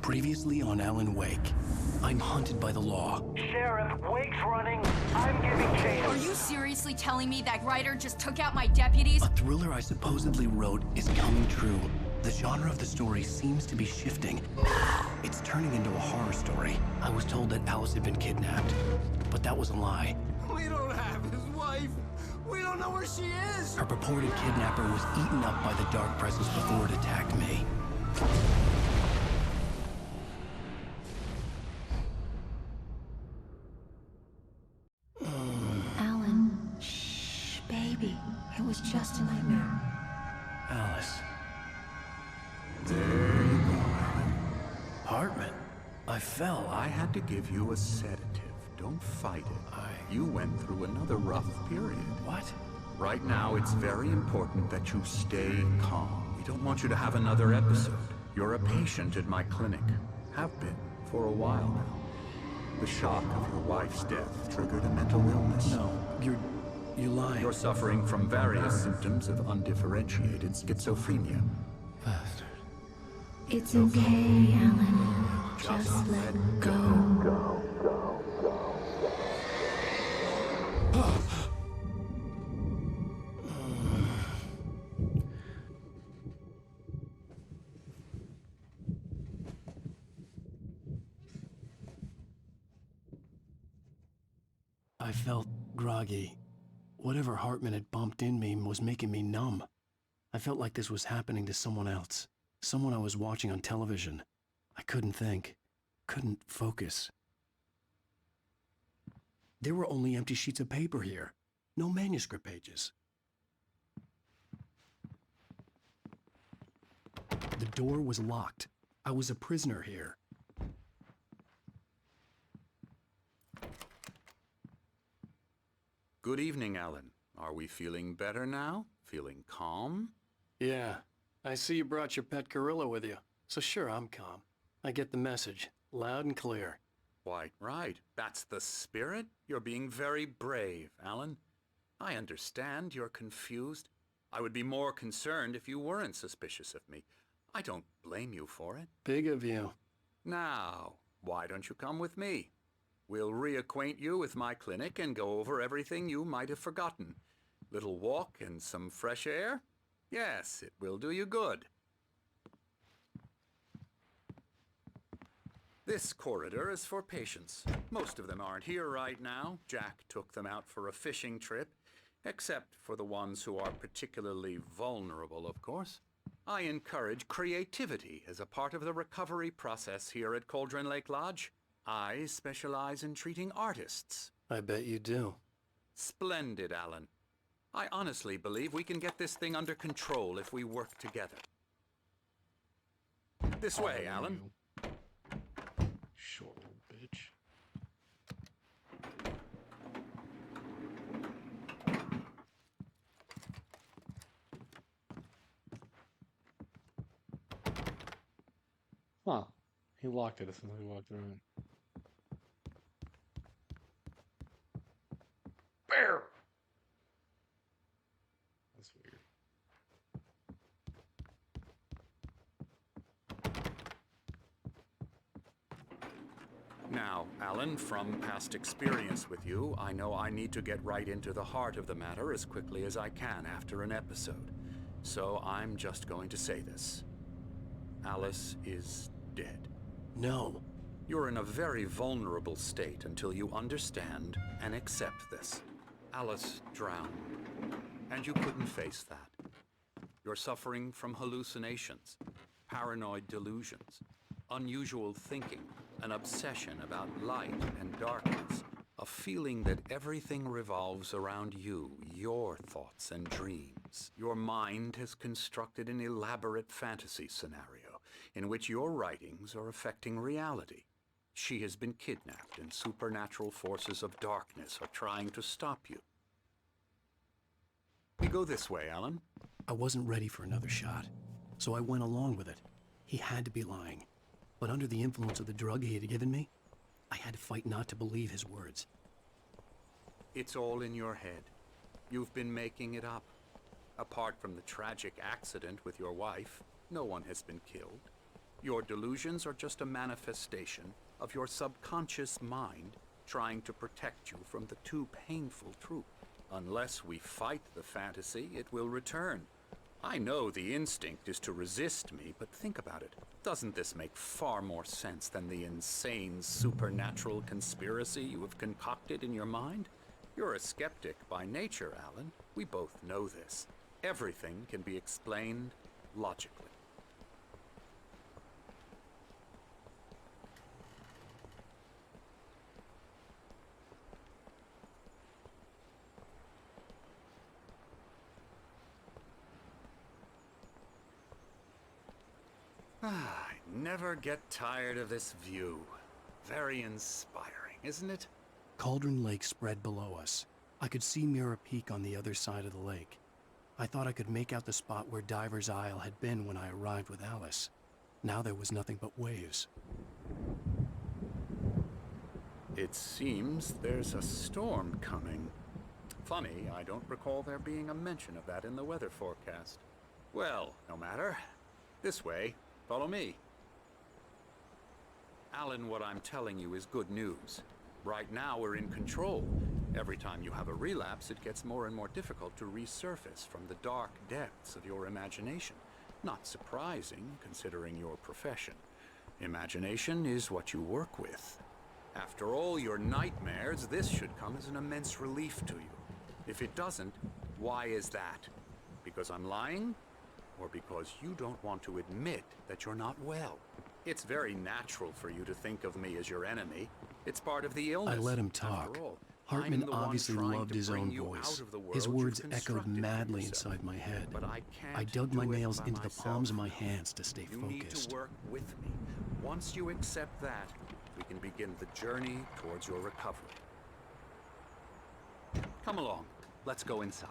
Previously on Alan Wake, I'm hunted by the law. Sheriff, Wake's running. I'm giving chase. Are you seriously telling me that writer just took out my deputies? A thriller I supposedly wrote is coming true. The genre of the story seems to be shifting. It's turning into a horror story. I was told that Alice had been kidnapped, but that was a lie. We don't have his wife. We don't know where she is. Her purported kidnapper was eaten up by the dark presence before it attacked me. Alan, shh, baby. It was just a nightmare. Alice. There you go, Alan. Hartman. I fell. I had to give you a sedative. Don't fight it. You went through another rough period. What? Right now, it's very important that you stay calm. We don't want you to have another episode. You're a patient at my clinic. Have been for a while now. The shock of your wife's death triggered a mental illness. No, you're lying. You're suffering from various symptoms of undifferentiated schizophrenia. Bastard. It's okay, Alan. Just let go. I felt groggy. Whatever Hartman had bumped in me was making me numb. I felt like this was happening to someone else. Someone I was watching on television. I couldn't think. Couldn't focus. There were only empty sheets of paper here. No manuscript pages. The door was locked. I was a prisoner here. Good evening, Alan. Are we feeling better now? Feeling calm? Yeah, I see you brought your pet gorilla with you. So sure, I'm calm. I get the message, loud and clear. Why, right. That's the spirit. You're being very brave, Alan. I understand you're confused. I would be more concerned if you weren't suspicious of me. I don't blame you for it. Big of you. Now, why don't you come with me? We'll reacquaint you with my clinic and go over everything you might have forgotten. Little walk and some fresh air? Yes, it will do you good. This corridor is for patients. Most of them aren't here right now. Jack took them out for a fishing trip, except for the ones who are particularly vulnerable, of course. I encourage creativity as a part of the recovery process here at Cauldron Lake Lodge. I specialize in treating artists. I bet you do. Splendid, Alan. I honestly believe we can get this thing under control if we work together. This way, Alan. Short little bitch. Huh. He locked it as soon as we walked around. Bear! That's weird. Now, Alan, from past experience with you, I know I need to get right into the heart of the matter as quickly as I can after an episode. So I'm just going to say this. Alice is dead. No. You're in a very vulnerable state until you understand and accept this. Alice drowned, and you couldn't face that. You're suffering from hallucinations, paranoid delusions, unusual thinking, an obsession about light and darkness, a feeling that everything revolves around you, your thoughts and dreams. Your mind has constructed an elaborate fantasy scenario in which your writings are affecting reality. She has been kidnapped, and supernatural forces of darkness are trying to stop you. We go this way, Alan. I wasn't ready for another shot, so I went along with it. He had to be lying. But under the influence of the drug he had given me, I had to fight not to believe his words. It's all in your head. You've been making it up. Apart from the tragic accident with your wife, no one has been killed. Your delusions are just a manifestation of your subconscious mind trying to protect you from the too painful truth. Unless we fight the fantasy, it will return. I know the instinct is to resist me, but think about it. Doesn't this make far more sense than the insane supernatural conspiracy you have concocted in your mind? You're a skeptic by nature, Alan. We both know this. Everything can be explained logically. I never get tired of this view. Very inspiring, isn't it? Cauldron Lake spread below us. I could see Mirror Peak on the other side of the lake. I thought I could make out the spot where Diver's Isle had been when I arrived with Alice. Now there was nothing but waves. It seems there's a storm coming. Funny, I don't recall there being a mention of that in the weather forecast. Well, no matter. This way. Follow me. Alan, what I'm telling you is good news. Right now we're in control. Every time you have a relapse, it gets more and more difficult to resurface from the dark depths of your imagination. Not surprising, considering your profession. Imagination is what you work with. After all your nightmares, this should come as an immense relief to you. If it doesn't, why is that? Because I'm lying? Or because you don't want to admit that you're not well? It's very natural for you to think of me as your enemy. It's part of the illness. I let him talk. After all, Hartman I'm the one obviously trying loved to his bring own you voice. out of the His world words you've echoed constructed for madly yourself. inside my head. But I can't I dug my do it nails by into the myself. palms of my hands to stay You focused. need to work with me. Once you accept that, we can begin the journey towards your recovery. Come along. Let's go inside.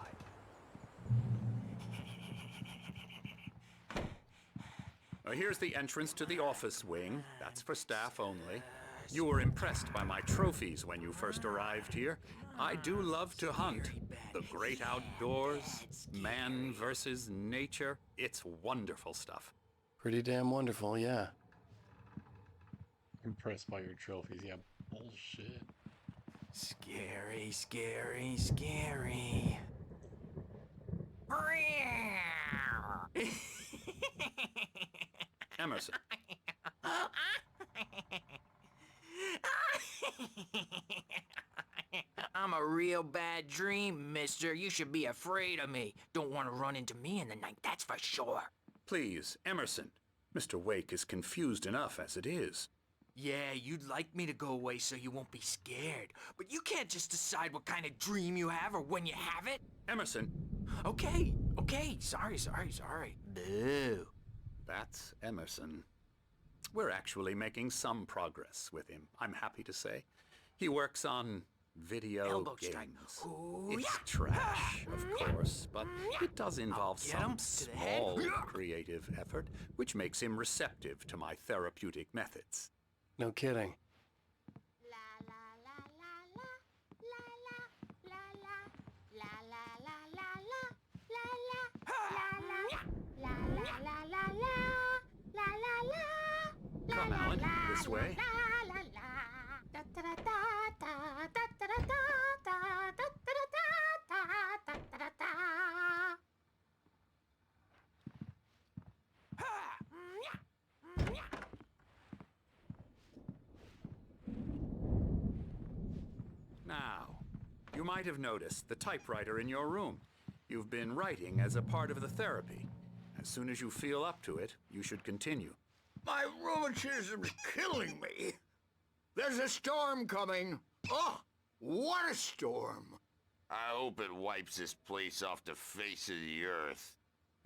Here's the entrance to the office wing. That's for staff only. You were impressed by my trophies when you first arrived here. I do love to hunt. The great outdoors, man versus nature. It's wonderful stuff. Pretty damn wonderful, yeah. Impressed by your trophies. Yeah, bullshit. Scary, scary, scary. Emerson. I'm a real bad dream, mister. You should be afraid of me. Don't want to run into me in the night, that's for sure. Please, Emerson. Mr. Wake is confused enough as it is. Yeah, you'd like me to go away so you won't be scared. But you can't just decide what kind of dream you have or when you have it. Emerson. Okay, sorry. Boo. That's Emerson. We're actually making some progress with him, I'm happy to say. He works on video Elbow games. strike. Ooh, It's yeah. trash, of course, but it does involve get him some to the head. small creative effort, which makes him receptive to my therapeutic methods. No kidding. Come, Alan, this way. Now, you might have noticed the typewriter in your room. You've been writing as a part of the therapy. As soon as you feel up to it, you should continue. My rheumatism's killing me. There's a storm coming. Oh, what a storm. I hope it wipes this place off the face of the earth.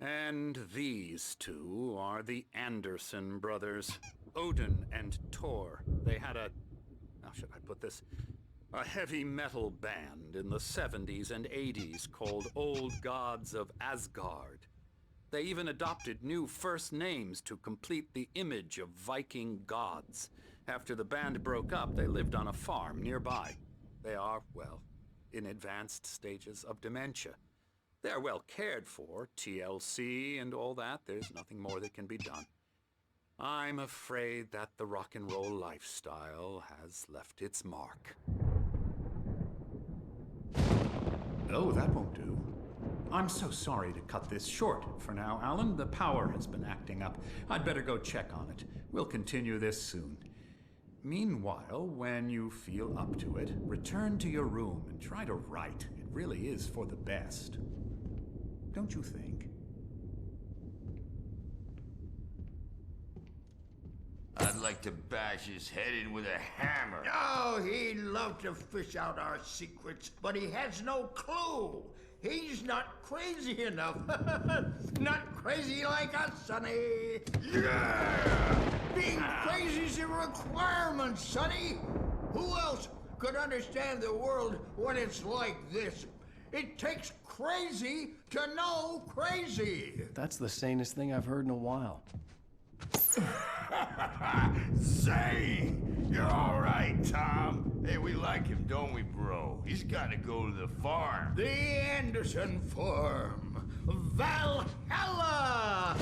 And these two are the Anderson brothers, Odin and Thor. They had a, how should I put this? A heavy metal band in the 70s and 80s called Old Gods of Asgard. They even adopted new first names to complete the image of Viking gods. After the band broke up, they lived on a farm nearby. They are, well, in advanced stages of dementia. They're well cared for, TLC and all that. There's nothing more that can be done. I'm afraid that the rock and roll lifestyle has left its mark. Oh, that won't do. I'm so sorry to cut this short for now, Alan. The power has been acting up. I'd better go check on it. We'll continue this soon. Meanwhile, when you feel up to it, return to your room and try to write. It really is for the best. Don't you think? I'd like to bash his head in with a hammer. Oh, he'd love to fish out our secrets, but he has no clue. He's not crazy enough. Not crazy like us, Sonny. Yeah! Being crazy's a requirement, Sonny. Who else could understand the world when it's like this? It takes crazy to know crazy. That's the sanest thing I've heard in a while. Zane! You're all right, Tom. Hey, we like him, don't we, bro? He's got to go to the farm. The Anderson Farm. Valhalla!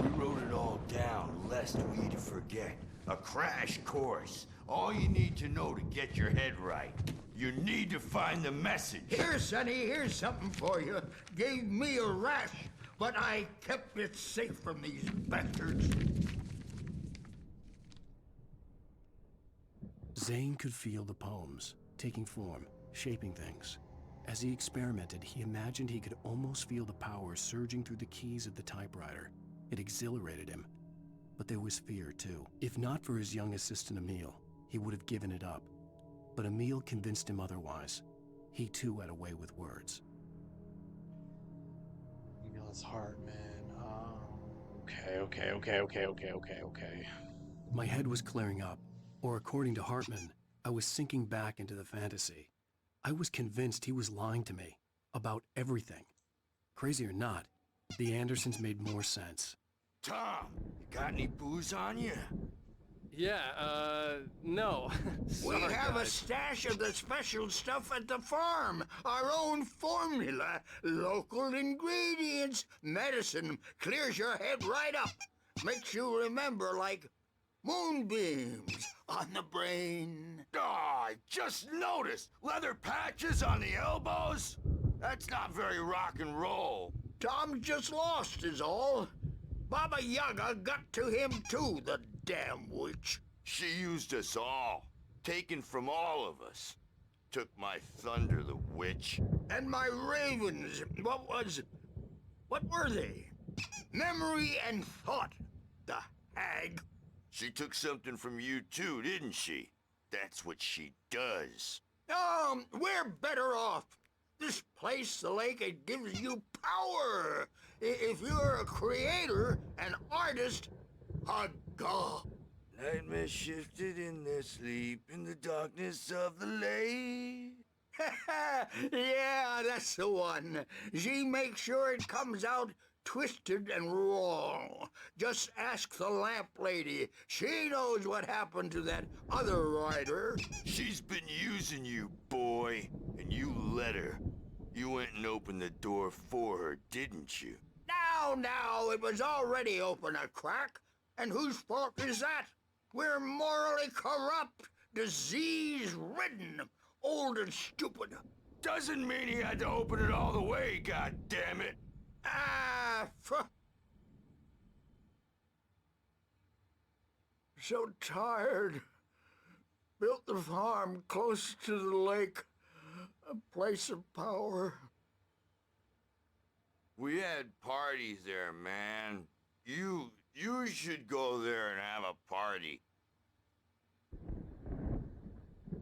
We wrote it all down, lest we forget. A crash course. All you need to know to get your head right. You need to find the message. Here, Sonny, here's something for you. Gave me a rash, but I kept it safe from these bastards. Zane could feel the poems, taking form, shaping things. As he experimented, he imagined he could almost feel the power surging through the keys of the typewriter. It exhilarated him. But there was fear, too. If not for his young assistant Emil, he would have given it up. But Emil convinced him otherwise. He too had a way with words. Emil's heart, man. Okay. My head was clearing up, or according to Hartman, I was sinking back into the fantasy. I was convinced he was lying to me about everything. Crazy or not, the Andersons made more sense. Tom, you got any booze on you? Yeah, no. We have a stash of the special stuff at the farm. Our own formula. Local ingredients. Medicine clears your head right up. Makes you remember like moonbeams on the brain. Oh, I just noticed. Leather patches on the elbows? That's not very rock and roll. Tom just lost is all. Baba Yaga got to him too, the damn witch. She used us all. Taken from all of us. Took my thunder, the witch. And my ravens, what were they? Memory and thought, the hag. She took something from you too, didn't she? That's what she does. We're better off. This place, the lake, it gives you power. If you're a creator, an artist, a god. Nightmare shifted in their sleep in the darkness of the lake. Yeah, that's the one. She makes sure it comes out twisted and wrong. Just ask the lamp lady. She knows what happened to that other writer. She's been using you, boy, and you let her. You went and opened the door for her, didn't you? Now, it was already open a crack. And whose fault is that? We're morally corrupt, disease-ridden, old and stupid. Doesn't mean he had to open it all the way, goddammit. So tired. Built the farm close to the lake, a place of power. We had parties there, man. You should go there and have a party.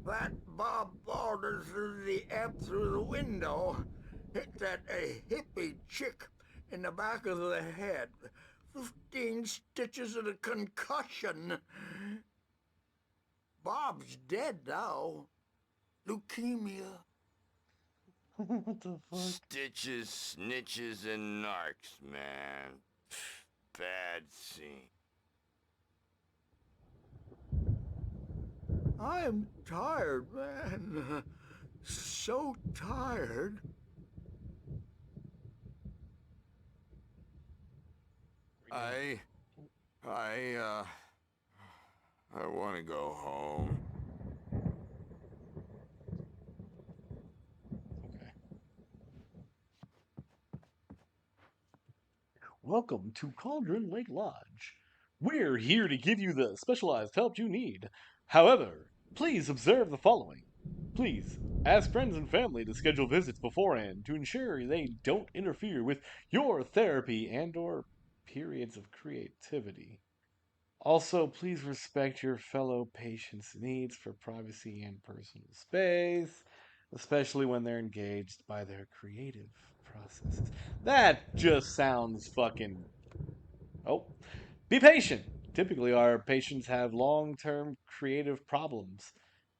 That Bob Balder threw the amp through the window. Hit that hippie chick in the back of the head. 15 stitches and a concussion. Bob's dead now. Leukemia. What the fuck? Stitches, snitches, and narcs, man. Bad scene. I'm tired, man. So tired. I want to go home. Okay. Welcome to Cauldron Lake Lodge. We're here to give you the specialized help you need. However, please observe the following. Please ask friends and family to schedule visits beforehand to ensure they don't interfere with your therapy and/or periods of creativity. Also, please respect your fellow patients' needs for privacy and personal space, especially when they're engaged by their creative processes. That just sounds fucking. Oh. Be patient. Typically, our patients have long term creative problems,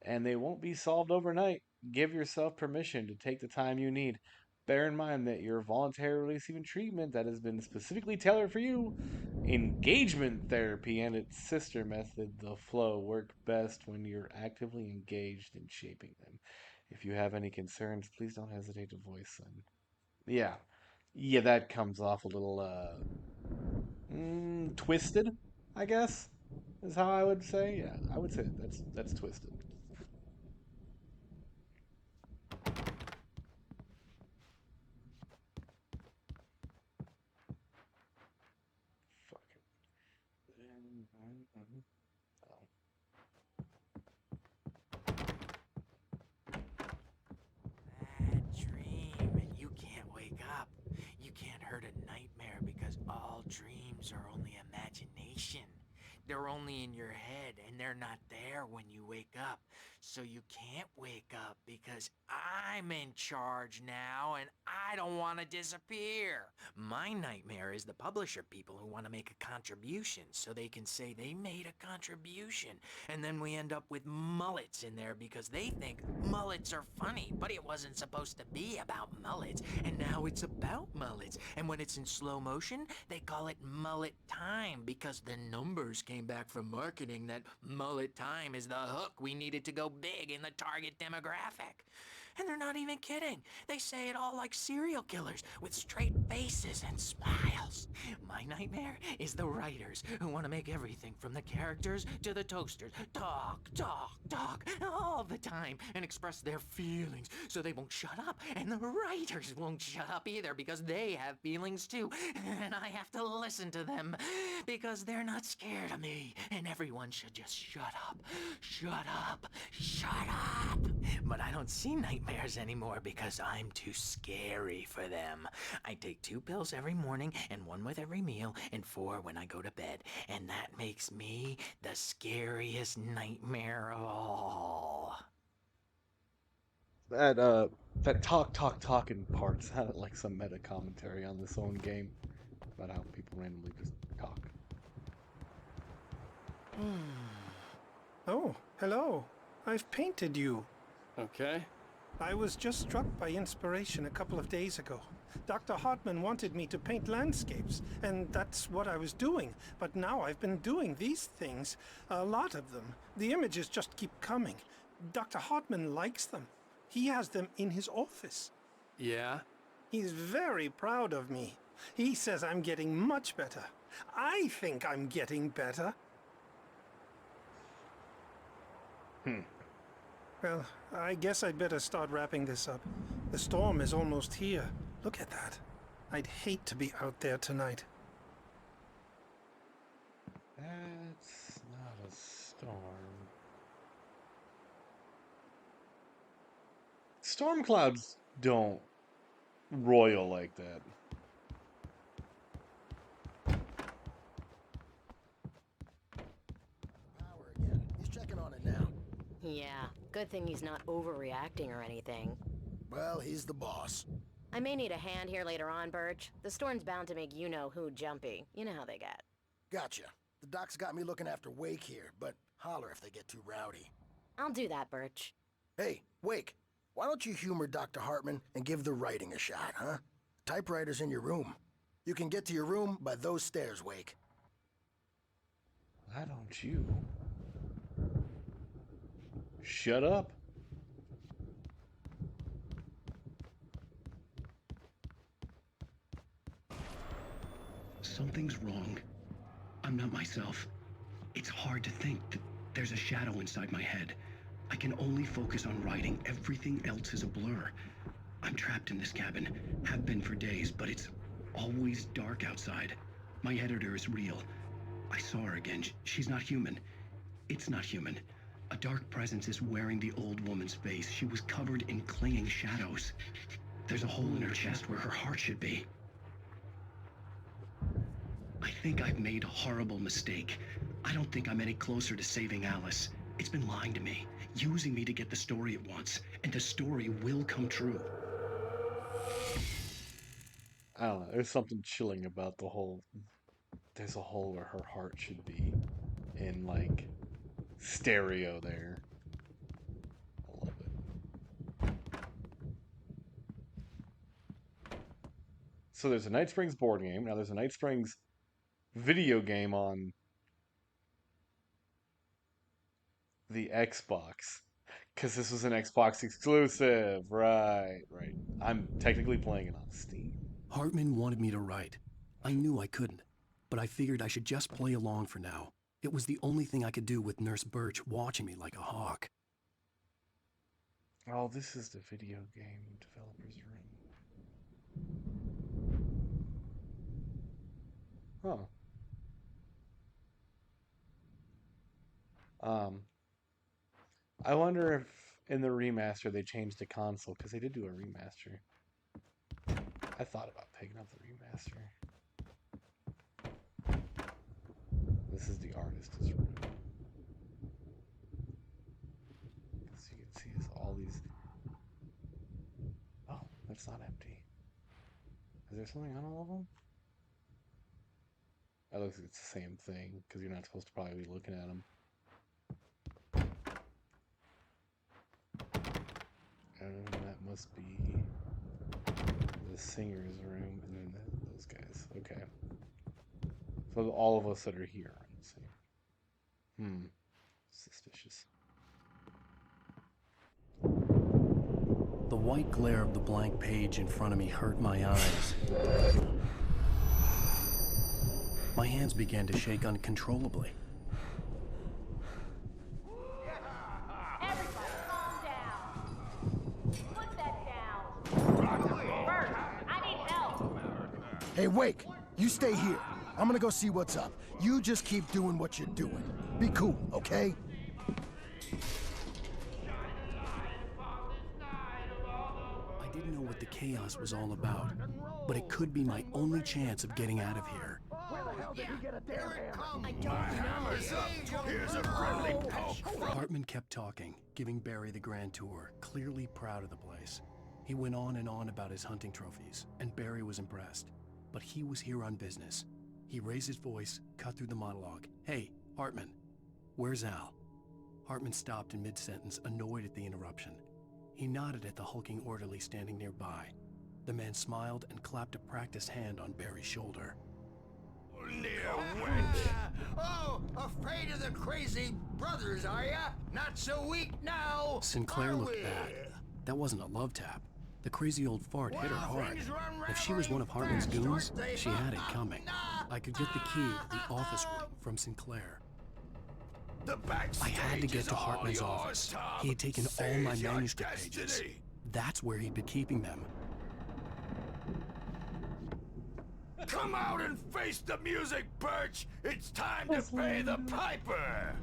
and they won't be solved overnight. Give yourself permission to take the time you need. Bear in mind that you're voluntarily receiving treatment that has been specifically tailored for you. Engagement therapy and its sister method, the flow, work best when you're actively engaged in shaping them. If you have any concerns, please don't hesitate to voice them. Yeah. Yeah, that comes off a little, twisted, I guess, is how I would say. Yeah, I would say that's twisted. Fuck it. Oh. Bad dream, and you can't wake up. You can't hurt a nightmare because all dreams are only imagination. They're only in your head, and they're not there when you wake up. So you can't wake up because I'm in charge now, and I don't want to disappear. My nightmare is the publisher people who want to make a contribution so they can say they made a contribution. And then we end up with mullets in there because they think mullets are funny, but it wasn't supposed to be about mullets, and now it's about mullets. And when it's in slow motion, they call it mullet time because the numbers came back from marketing that mullet time is the hook we needed to go big in the target demographic. And they're not even kidding. They say it all like serial killers with straight faces and smiles. My nightmare is the writers who want to make everything from the characters to the toasters talk all the time and express their feelings so they won't shut up. And the writers won't shut up either because they have feelings too. And I have to listen to them because they're not scared of me. And everyone should just shut up. Shut up. Shut up. But I don't see nightmares anymore because I'm too scary for them. I take 2 pills every morning and 1 with every meal and 4 when I go to bed. And that makes me the scariest nightmare of all. That talking part sounded like some meta commentary on this own game about how people randomly just talk. Oh, hello. I've painted you. Okay. I was just struck by inspiration a couple of days ago. Dr. Hartman wanted me to paint landscapes, and that's what I was doing. But now I've been doing these things, a lot of them. The images just keep coming. Dr. Hartman likes them. He has them in his office. Yeah? He's very proud of me. He says I'm getting much better. I think I'm getting better. Well, I guess I'd better start wrapping this up. The storm is almost here. Look at that. I'd hate to be out there tonight. That's not a storm. Storm clouds don't roil like that. Power again. He's checking on it now. Yeah, good thing he's not overreacting or anything. Well, he's the boss. I may need a hand here later on, Birch. The storm's bound to make you-know-who jumpy. You know how they get. Gotcha. The doc's got me looking after Wake here, but holler if they get too rowdy. I'll do that, Birch. Hey, Wake, why don't you humor Dr. Hartman and give the writing a shot, huh? Typewriter's in your room. You can get to your room by those stairs, Wake. Why don't you shut up? Something's wrong. I'm I'm not myself. It's hard to think that there's a shadow inside my head. I can only focus on writing. Everything else is a blur. I'm trapped in this cabin, have been for days, but it's always dark outside. My editor is real. I saw her again. She's not human. It's not human. A dark presence is wearing the old woman's face. She was covered in clinging shadows. There's a hole in her chest where her heart should be. I think I've made a horrible mistake. I don't think I'm any closer to saving Alice. It's been lying to me, using me to get the story it wants, and the story will come true. I don't know. There's something chilling about the whole. There's a hole where her heart should be, in like stereo there. I love it. So there's a Night Springs board game. Now there's a Night Springs video game on the Xbox. Because this was an Xbox exclusive. Right. I'm technically playing it on Steam. Hartman wanted me to write. I knew I couldn't, but I figured I should just play along for now. It was the only thing I could do with Nurse Birch watching me like a hawk. Oh, this is the video game developer's room. Huh. I wonder if in the remaster they changed the console, because they did do a remaster. I thought about picking up the remaster. This is the artist's room. As you can see, it's all these. Oh, that's not empty. Is there something on all of them? That looks like it's the same thing, because you're not supposed to probably be looking at them. That must be the singer's room, and then those guys. Okay. So all of us that are here are the same. Suspicious. The white glare of the blank page in front of me hurt my eyes. My hands began to shake uncontrollably. Hey, Wake, you stay here. I'm gonna go see what's up. You just keep doing what you're doing. Be cool, okay? I didn't know what the chaos was all about, but it could be my only chance of getting out of here. Where the hell did he get a damn hammer? I don't know. Here's a friendly poke. Hartman kept talking, giving Barry the grand tour, clearly proud of the place. He went on and on about his hunting trophies, and Barry was impressed. But he was here on business. He raised his voice, cut through the monologue. Hey, Hartman, where's Al? Hartman stopped in mid-sentence, annoyed at the interruption. He nodded at the hulking orderly standing nearby. The man smiled and clapped a practiced hand on Barry's shoulder. Oh, afraid of the crazy brothers, are ya? Not so weak now. Sinclair are looked we? bad. That wasn't a love tap. The crazy old fart hit her hard. If she was one of Hartman's goons, she had it coming. I could get the key to the office room from Sinclair. I had to get to Hartman's office. He had taken all my manuscript pages. That's where he'd been keeping them. Come out and face the music, Birch! It's time to pay the piper!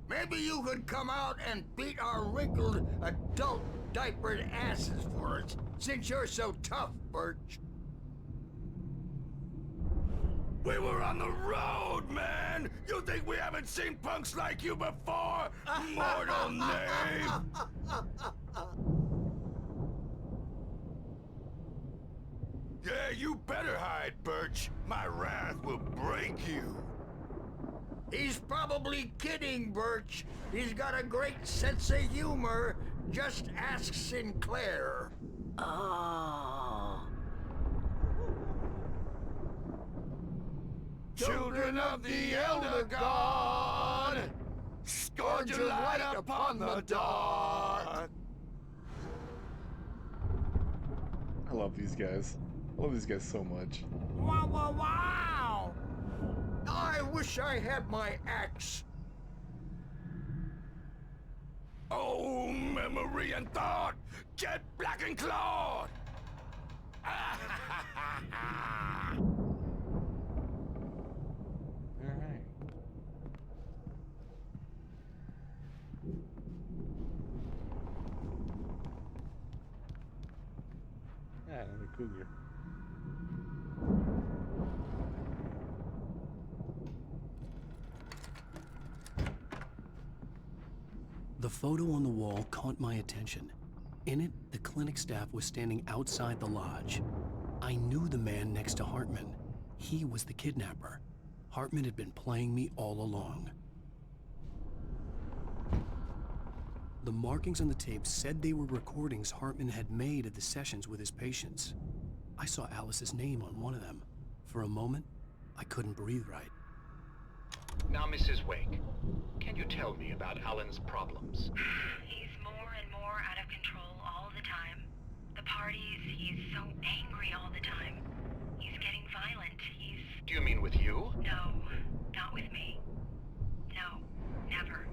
Maybe you could come out and beat our wrinkled, adult, diapered asses for us, since you're so tough, Birch. We were on the road, man! You think we haven't seen punks like you before? Mortal name! Yeah, you better hide, Birch. My wrath will break you. He's probably kidding, Birch. He's got a great sense of humor. Just ask Sinclair. Oh. Children of the Elder God, scourge your light upon the dark. I love these guys. I love these guys so much. Wow, wow, wow! I wish I had my axe. Oh, memory and thought, jet black and clawed. Alright. Yeah, another cougar. The photo on the wall caught my attention. In it, the clinic staff was standing outside the lodge. I knew the man next to Hartman. He was the kidnapper. Hartman had been playing me all along. The markings on the tape said they were recordings Hartman had made at the sessions with his patients. I saw Alice's name on one of them. For a moment, I couldn't breathe right. Now, Mrs. Wake, can you tell me about Alan's problems? He's more and more out of control all the time. The parties, he's so angry all the time. He's getting violent. Do you mean with you? No, not with me. No, never.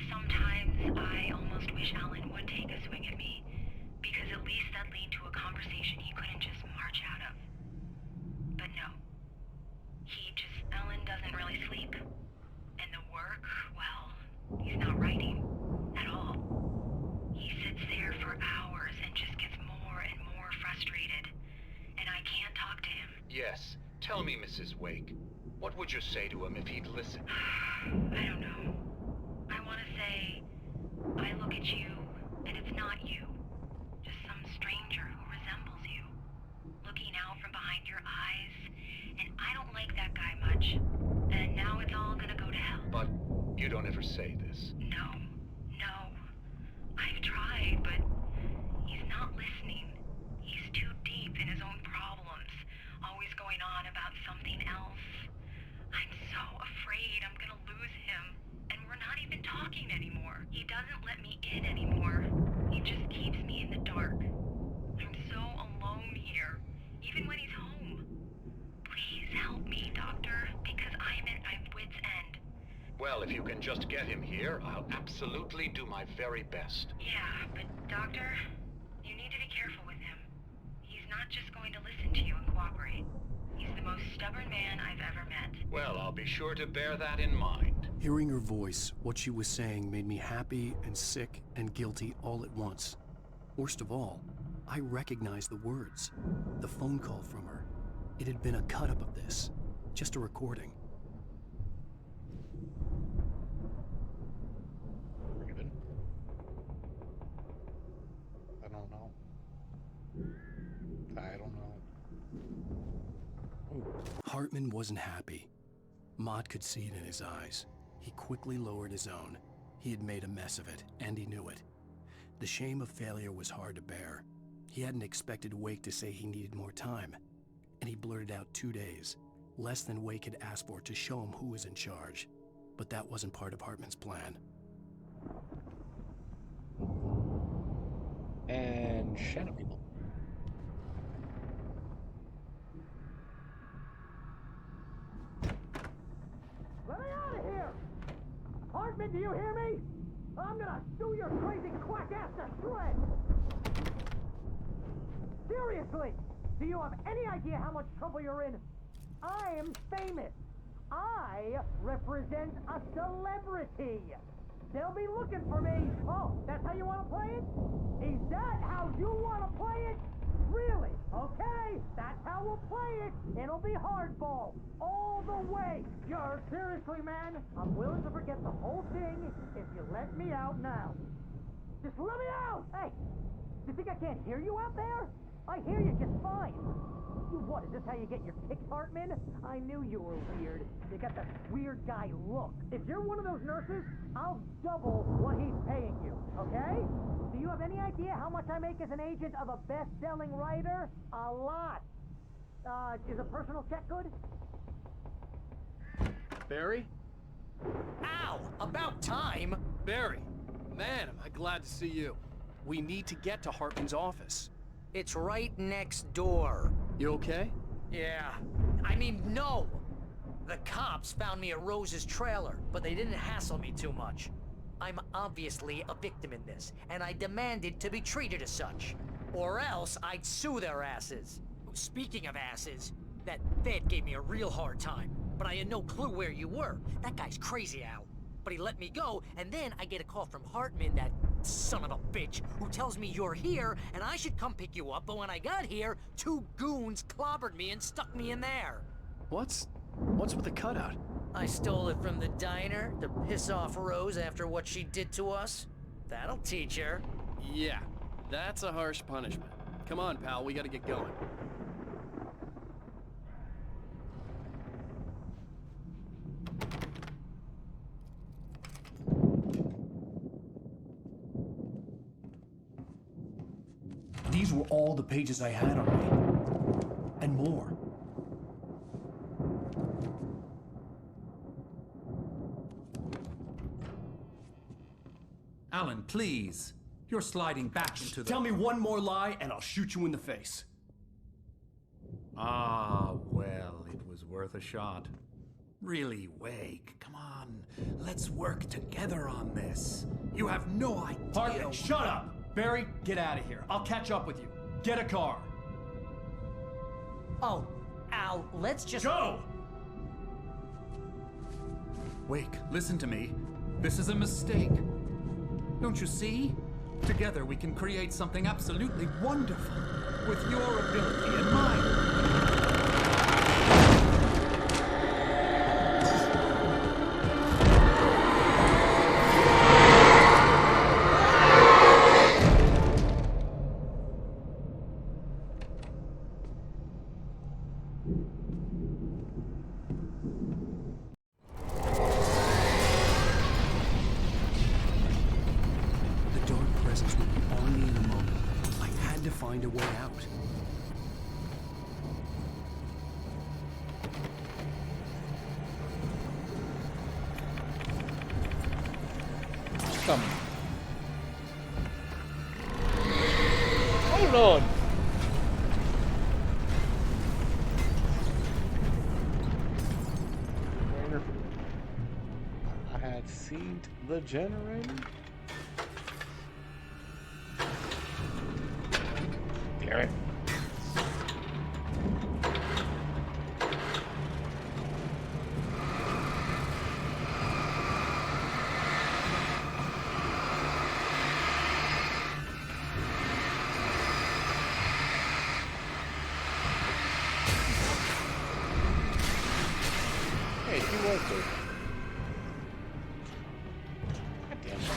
Sometimes I almost wish Alan would take a swing at me, because at least that'd lead to a conversation he couldn't just march out of. But no. Alan doesn't really sleep. And the work, well, he's not writing at all. He sits there for hours and just gets more and more frustrated. And I can't talk to him. Yes. Tell me, Mrs. Wake, what would you say to him if he'd listen? I don't know. I want to say, I look at you, and it's not you. Just some stranger who resembles you. Looking out from behind your eyes. And I don't like that guy much. And now it's all gonna go to hell. But you don't ever say this. No. I've tried, but he's not listening. He's too deep in his own problems. Always going on about something else. I'm so afraid I'm gonna lose him. And we're not even talking anymore. He doesn't let me in anymore. He just keeps me in the dark. I'm so alone here. Even when he's home. Please help me, Doctor, because I'm at my wit's end. Well, if you can just get him here, I'll absolutely do my very best. Yeah, but Doctor, you need to be careful with him. He's not just going to listen to you and cooperate. He's the most stubborn man I've ever met. Well, I'll be sure to bear that in mind. Hearing her voice, what she was saying made me happy and sick and guilty all at once. Worst of all, I recognized the words. The phone call from her. It had been a cut-up of this. Just a recording. Raven? I don't know. Ooh. Hartman wasn't happy. Mott could see it in his eyes. He quickly lowered his own. He had made a mess of it, and he knew it. The shame of failure was hard to bear. He hadn't expected Wake to say he needed more time. And he blurted out 2 days, less than Wake had asked for, to show him who was in charge. But that wasn't part of Hartman's plan. And shadow people. Let me out of here! Hartman, do you hear me? I'm gonna sue your crazy quack ass to shreds! Seriously! Do you have any idea how much trouble you're in? I am famous. I represent a celebrity. They'll be looking for me. Oh, that's how you want to play it? Is that how you want to play it? Really? Okay, that's how we'll play it. It'll be hardball. All the way. Seriously, man, I'm willing to forget the whole thing if you let me out now. Just let me out! Hey, you think I can't hear you out there? I hear you just fine. What, is this how you get your kicks, Hartman? I knew you were weird. You got that weird guy look. If you're one of those nurses, I'll double what he's paying you, okay? Do you have any idea how much I make as an agent of a best-selling writer? A lot. Is a personal check good? Barry? Ow! About time! Barry! Man, am I glad to see you. We need to get to Hartman's office. It's right next door. You okay? Yeah. I mean, no! The cops found me at Rose's trailer, but they didn't hassle me too much. I'm obviously a victim in this, and I demanded to be treated as such. Or else I'd sue their asses. Speaking of asses, that Fed gave me a real hard time, but I had no clue where you were. That guy's crazy, Al. But he let me go, and then I get a call from Hartman, that son of a bitch, who tells me you're here, and I should come pick you up, but when I got here, 2 goons clobbered me and stuck me in there. What's with the cutout? I stole it from the diner to piss off Rose after what she did to us. That'll teach her. Yeah, that's a harsh punishment. Come on, pal, we gotta get going. These were all the pages I had on me. And more. Alan, please. You're sliding back into the... Tell me one more lie and I'll shoot you in the face. Ah, well, it was worth a shot. Really, Wake, come on. Let's work together on this. You have no idea... Hartman, shut up! Barry, get out of here. I'll catch up with you. Get a car. Oh, Al, let's just... Go! Wake, listen to me. This is a mistake. Don't you see? Together we can create something absolutely wonderful. With your ability and mine. Find a way out. It's coming. Hold on. I had seen the generator. Damn it. Hey, she was there. God damn it.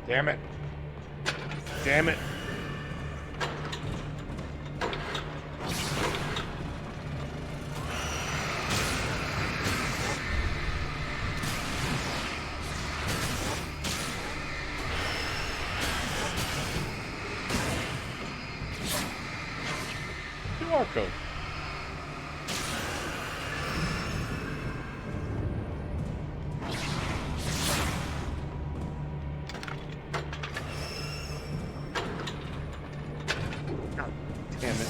Damn it. Damn it. QR code. Damn it.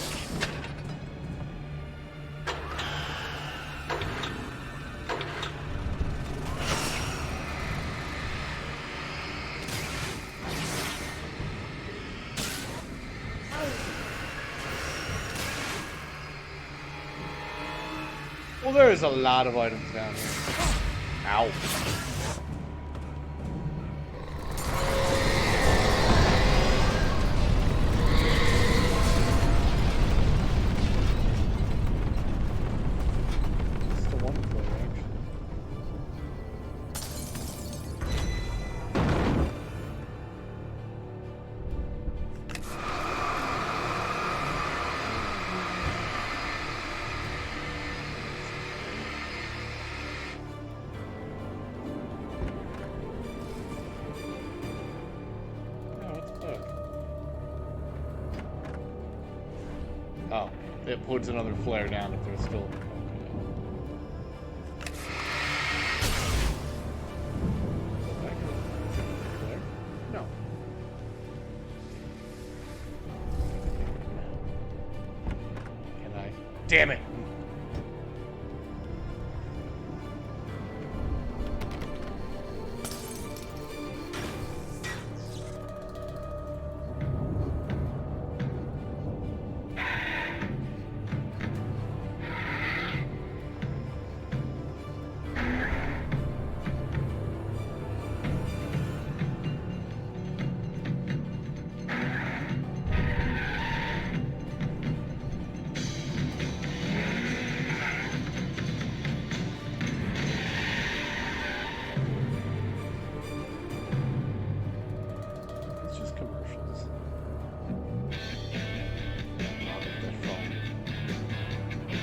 Well, there's a lot of items down here. Ow. Oh, it puts another flare down if there's still... Damn it.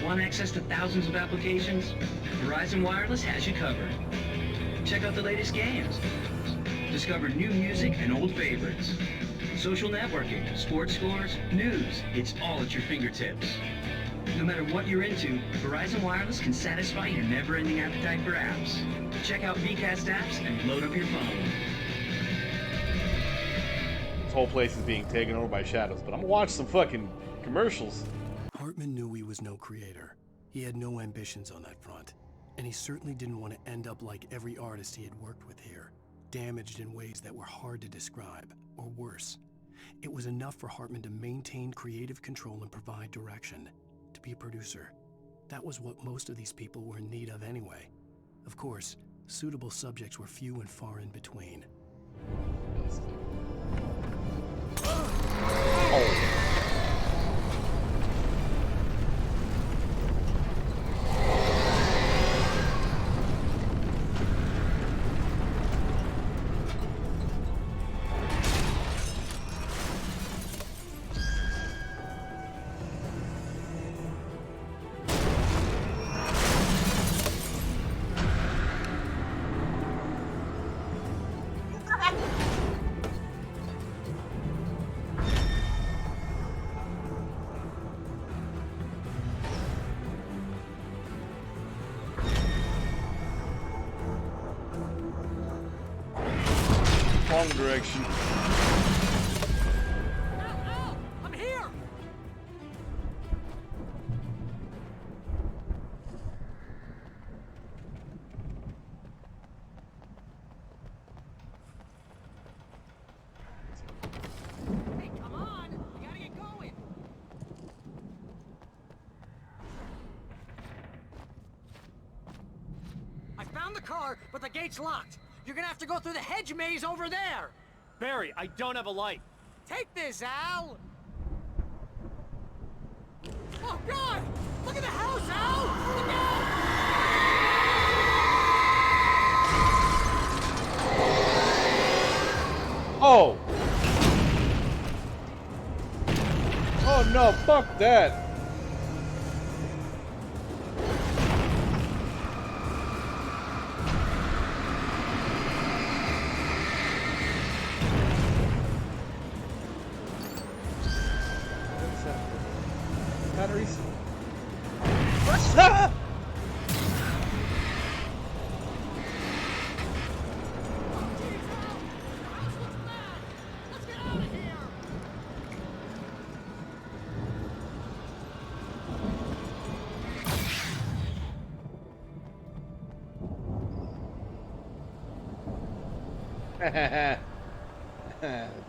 Want access to thousands of applications? Verizon Wireless has you covered. Check out the latest games. Discover new music and old favorites. Social networking, sports scores, news. It's all at your fingertips. No matter what you're into, Verizon Wireless can satisfy your never-ending appetite for apps. Check out VCast apps and load up your phone. This whole place is being taken over by shadows, but I'm gonna watch some fucking commercials. Hartman knew he was no creator. He had no ambitions on that front. And he certainly didn't want to end up like every artist he had worked with here, damaged in ways that were hard to describe, or worse. It was enough for Hartman to maintain creative control and provide direction, to be a producer. That was what most of these people were in need of anyway. Of course, suitable subjects were few and far in between. Wrong direction. Al! I'm here! Hey, come on! We gotta get going! I found the car, but the gate's locked. You're gonna have to go through the hedge maze over there! Barry, I don't have a light. Take this, Al! Oh, God! Look at the house, Al! Look out! Oh! Oh no, fuck that! Batteries. Ah!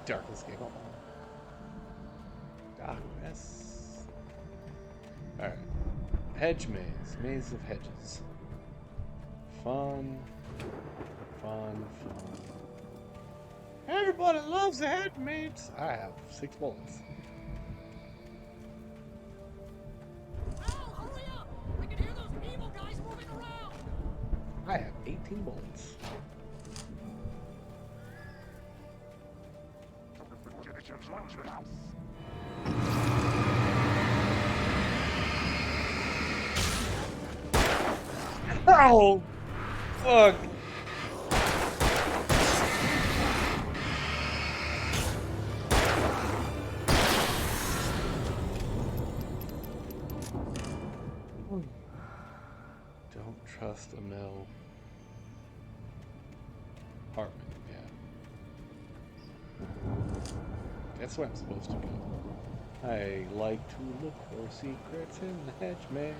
Darkness giggle. Darkness. Alright. Hedge maze. Maze of hedges. Fun. Fun. Everybody loves a hedge maze. I have 6 bullets. Al, hurry up! I can hear those evil guys moving around! I have 18 bullets. Oh! Fuck! Don't trust Emil Hartman, yeah. That's where I'm supposed to go. I like to look for secrets in the hedge maze.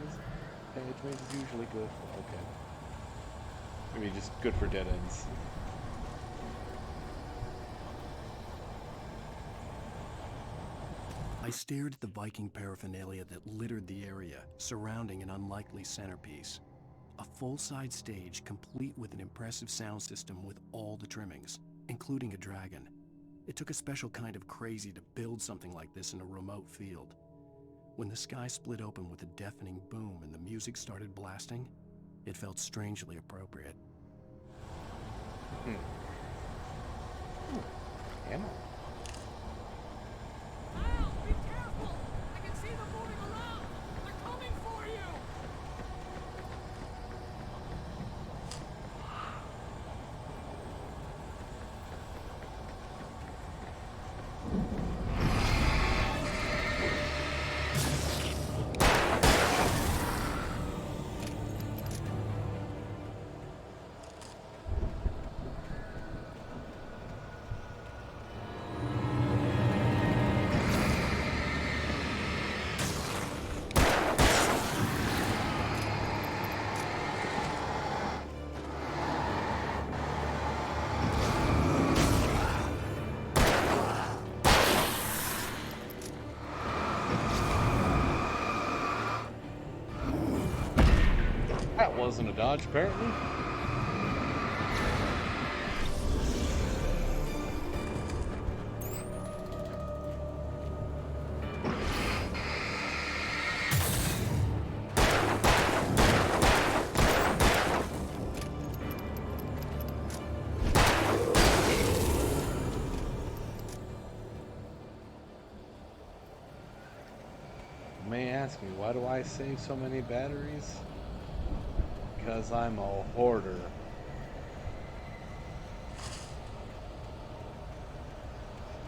Hedge maze is usually good for, okay. Maybe just good for dead ends. I stared at the Viking paraphernalia that littered the area, surrounding an unlikely centerpiece. A full-size stage complete with an impressive sound system with all the trimmings, including a dragon. It took a special kind of crazy to build something like this in a remote field. When the sky split open with a deafening boom and the music started blasting, it felt strangely appropriate. Ammo. Be careful! I can see them moving around! They're coming for you! That wasn't a dodge, apparently. You may ask me, why do I save so many batteries? Because I'm a hoarder.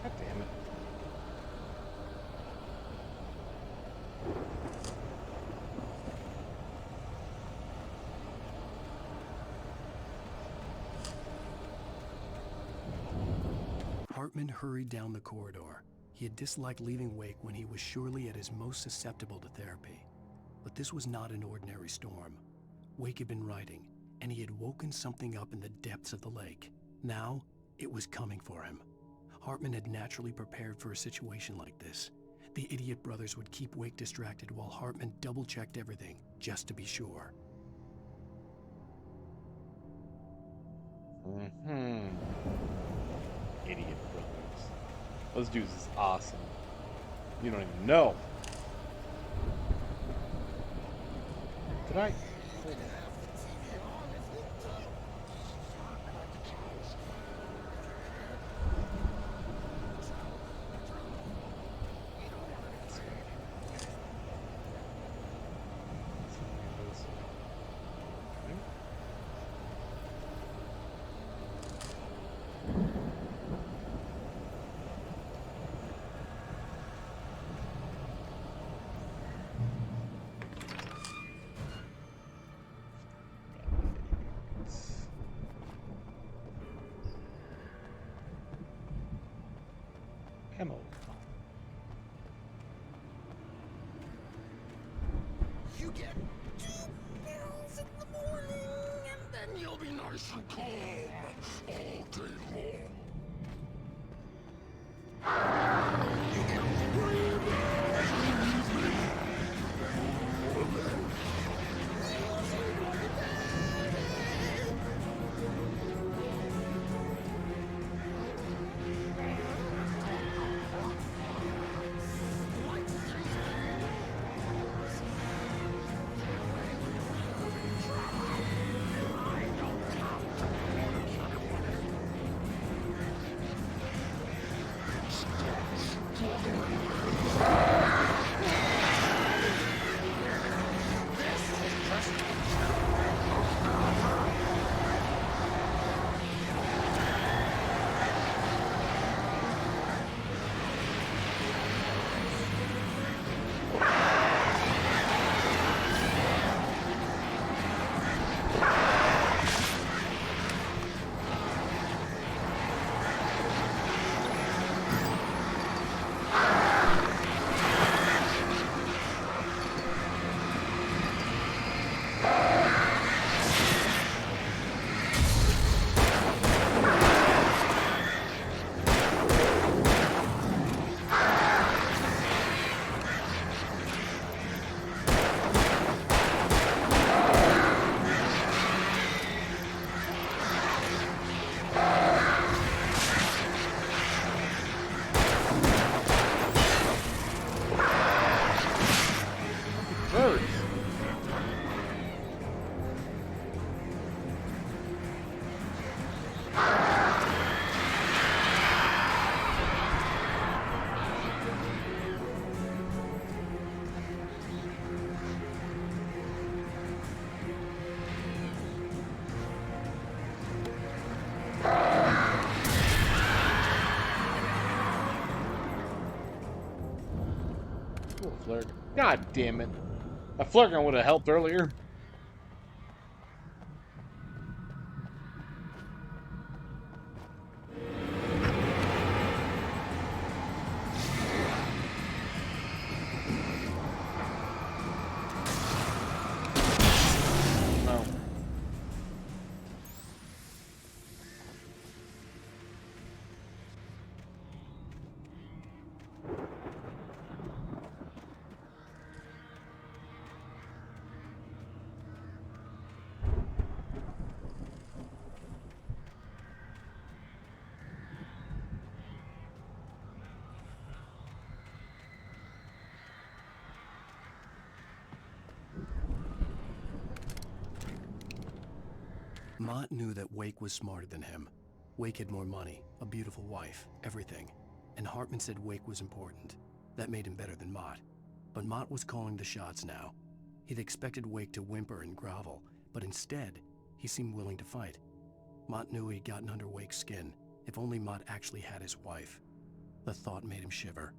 God damn it. Hartman hurried down the corridor. He had disliked leaving Wake when he was surely at his most susceptible to therapy. But this was not an ordinary storm. Wake had been writing, and he had woken something up in the depths of the lake. Now, it was coming for him. Hartman had naturally prepared for a situation like this. The idiot brothers would keep Wake distracted while Hartman double-checked everything, just to be sure. Idiot brothers. Those dudes is awesome. You don't even know. Did I? Ammo. You get 2 pills in the morning, and then you'll be nice and calm all day long. You get Cool flare gun. God damn it. A flare gun would have helped earlier. Mott knew that Wake was smarter than him. Wake had more money, a beautiful wife, everything. And Hartman said Wake was important. That made him better than Mott. But Mott was calling the shots now. He'd expected Wake to whimper and grovel, but instead, he seemed willing to fight. Mott knew he'd gotten under Wake's skin. If only Mott actually had his wife. The thought made him shiver.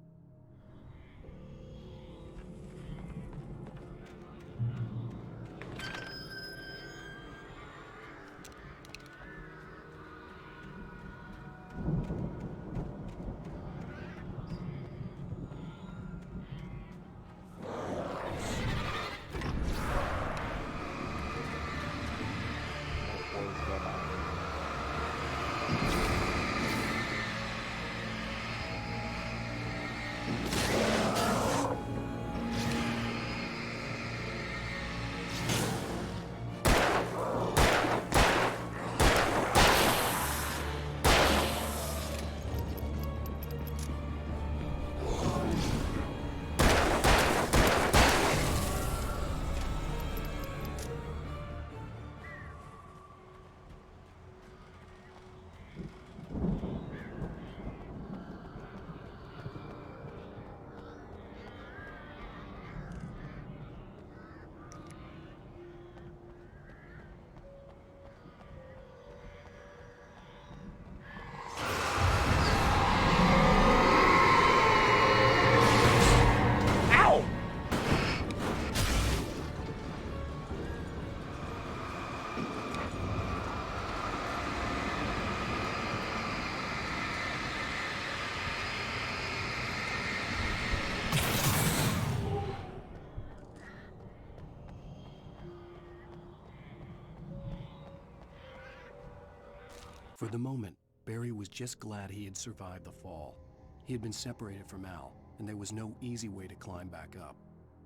For the moment, Barry was just glad he had survived the fall. He had been separated from Al, and there was no easy way to climb back up.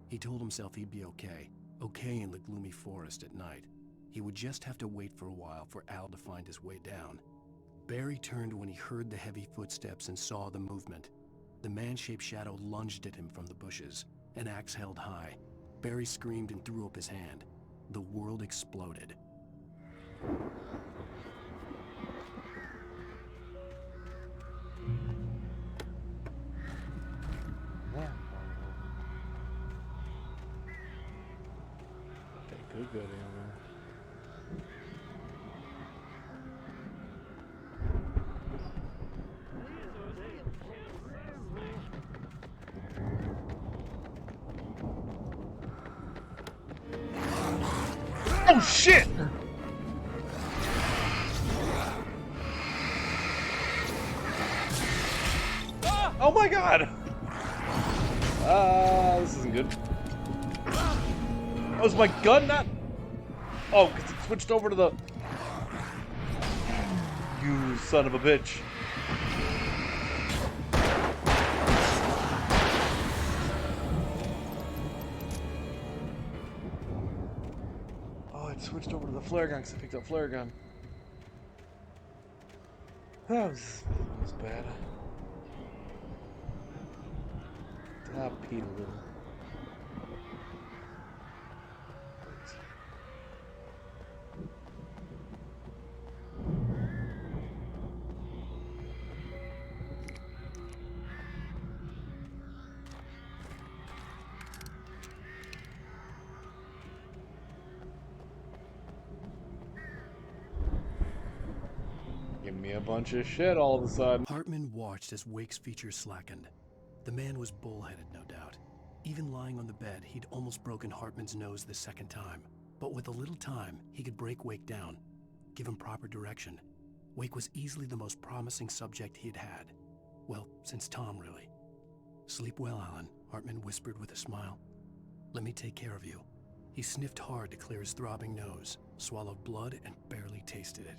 He told himself he'd be okay in the gloomy forest at night. He would just have to wait for a while for Al to find his way down. Barry turned when he heard the heavy footsteps and saw the movement. The man-shaped shadow lunged at him from the bushes, an axe held high. Barry screamed and threw up his hand. The world exploded. Good ammo. Oh shit! Oh my god! This isn't good. Oh, is my gun not? Oh, because it switched over to the... You son of a bitch. Oh, it switched over to the flare gun because I picked up flare gun. That was bad. I peed a little. Me a bunch of shit all of a sudden. Hartman watched as Wake's features slackened. The man was bullheaded, no doubt. Even lying on the bed, he'd almost broken Hartman's nose the second time. But with a little time, he could break Wake down, give him proper direction. Wake was easily the most promising subject he'd had. Well, since Tom, really. Sleep well, Alan, Hartman whispered with a smile. Let me take care of you. He sniffed hard to clear his throbbing nose, swallowed blood, and barely tasted it.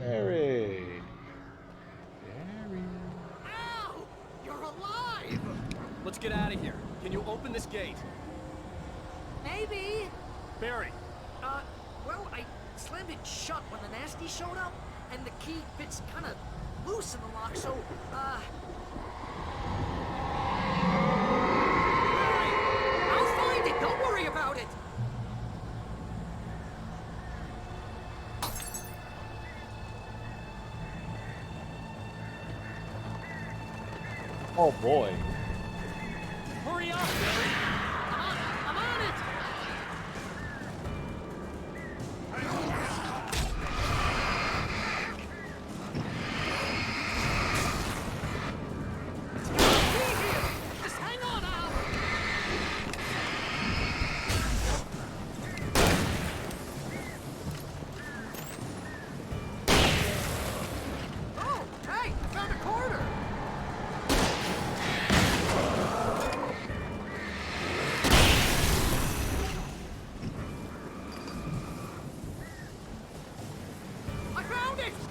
Harry! Ow! You're alive! Let's get out of here. Can you open this gate? Maybe. Barry! Well, I slammed it shut when the nasty showed up, and the key fits kind of loose in the lock, so, I'll find it! Don't worry about it! Oh boy. Hurry up, Barry! I'm on it! Just hang on, Al! Oh, hey! I found a corner!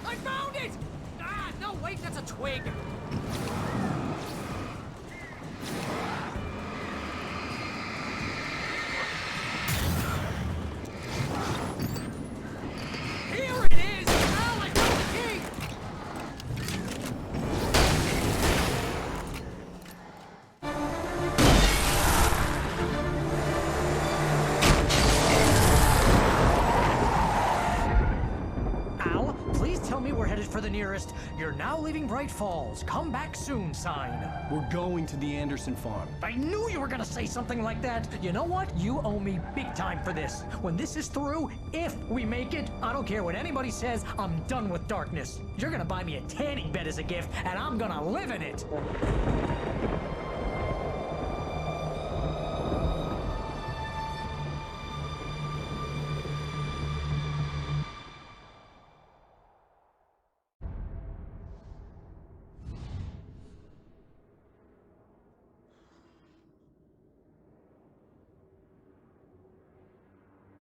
I found it! Ah, no, wait, that's a twig. Here it is! Al, I found the key! Al, please tell me we're headed for the nearest "You're now leaving Bright Falls. Come back soon" sign. We're going to the Anderson farm. I knew you were gonna say something like that. You know what? You owe me big time for this. When this is through, if we make it, I don't care what anybody says, I'm done with darkness. You're gonna buy me a tanning bed as a gift, and I'm gonna live in it.